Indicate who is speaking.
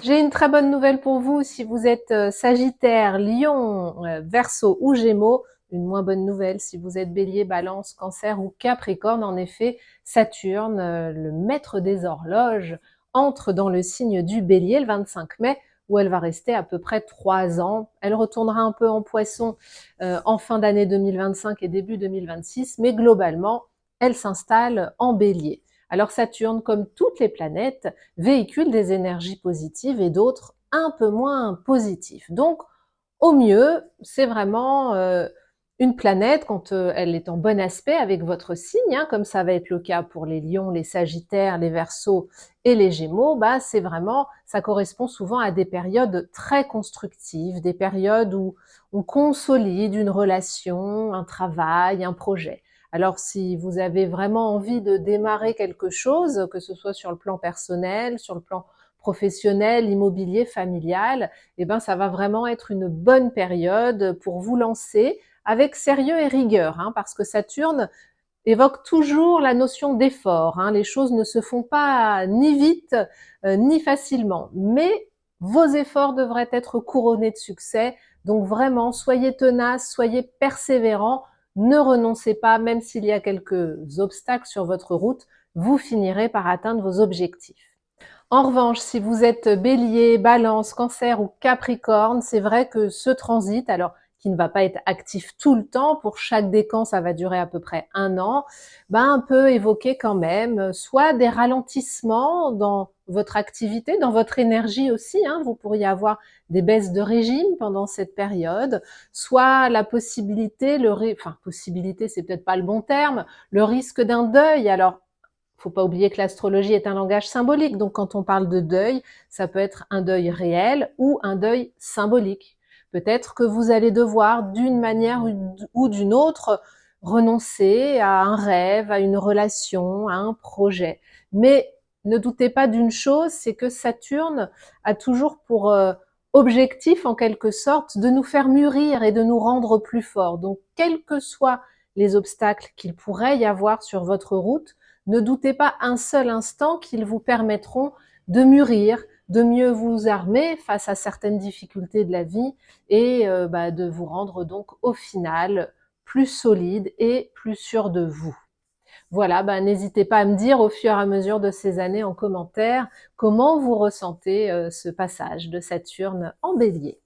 Speaker 1: J'ai une très bonne nouvelle pour vous si vous êtes Sagittaire, Lion, Verseau ou Gémeaux. Une moins bonne nouvelle si vous êtes Bélier, Balance, Cancer ou Capricorne. En effet, Saturne, le maître des horloges, entre dans le signe du Bélier le 25 mai, où elle va rester à peu près 3 ans. Elle retournera un peu en Poisson en fin d'année 2025 et début 2026, mais globalement, elle s'installe en Bélier. Alors Saturne, comme toutes les planètes, véhicule des énergies positives et d'autres un peu moins positives. Donc, au mieux, c'est vraiment une planète quand elle est en bon aspect avec votre signe, hein, comme ça va être le cas pour les lions, les sagittaires, les verseaux et les gémeaux, bah, c'est vraiment, ça correspond souvent à des périodes très constructives, des périodes où on consolide une relation, un travail, un projet. Alors si vous avez vraiment envie de démarrer quelque chose, que ce soit sur le plan personnel, sur le plan professionnel, immobilier, familial, eh ben ça va vraiment être une bonne période pour vous lancer avec sérieux et rigueur, hein, parce que Saturne évoque toujours la notion d'effort. Hein. Les choses ne se font pas ni vite ni facilement, mais vos efforts devraient être couronnés de succès. Donc vraiment, soyez tenaces, soyez persévérants, ne renoncez pas, même s'il y a quelques obstacles sur votre route, vous finirez par atteindre vos objectifs. En revanche, si vous êtes Bélier, Balance, Cancer ou Capricorne, c'est vrai que ce transit, alors qui ne va pas être actif tout le temps, pour chaque décan, ça va durer à peu près 1 an, ben, peut évoquer quand même soit des ralentissements dans votre activité, dans votre énergie aussi, hein, vous pourriez avoir des baisses de régime pendant cette période, soit la possibilité, possibilité, c'est peut-être pas le bon terme, le risque d'un deuil. Alors, faut pas oublier que l'astrologie est un langage symbolique, donc quand on parle de deuil, ça peut être un deuil réel ou un deuil symbolique. Peut-être que vous allez devoir, d'une manière ou d'une autre, renoncer à un rêve, à une relation, à un projet. Mais ne doutez pas d'une chose, c'est que Saturne a toujours pour objectif, en quelque sorte, de nous faire mûrir et de nous rendre plus forts. Donc, quels que soient les obstacles qu'il pourrait y avoir sur votre route, ne doutez pas un seul instant qu'ils vous permettront de mûrir, de mieux vous armer face à certaines difficultés de la vie et de vous rendre donc au final plus solide et plus sûr de vous. Voilà, n'hésitez pas à me dire au fur et à mesure de ces années en commentaire comment vous ressentez ce passage de Saturne en Bélier.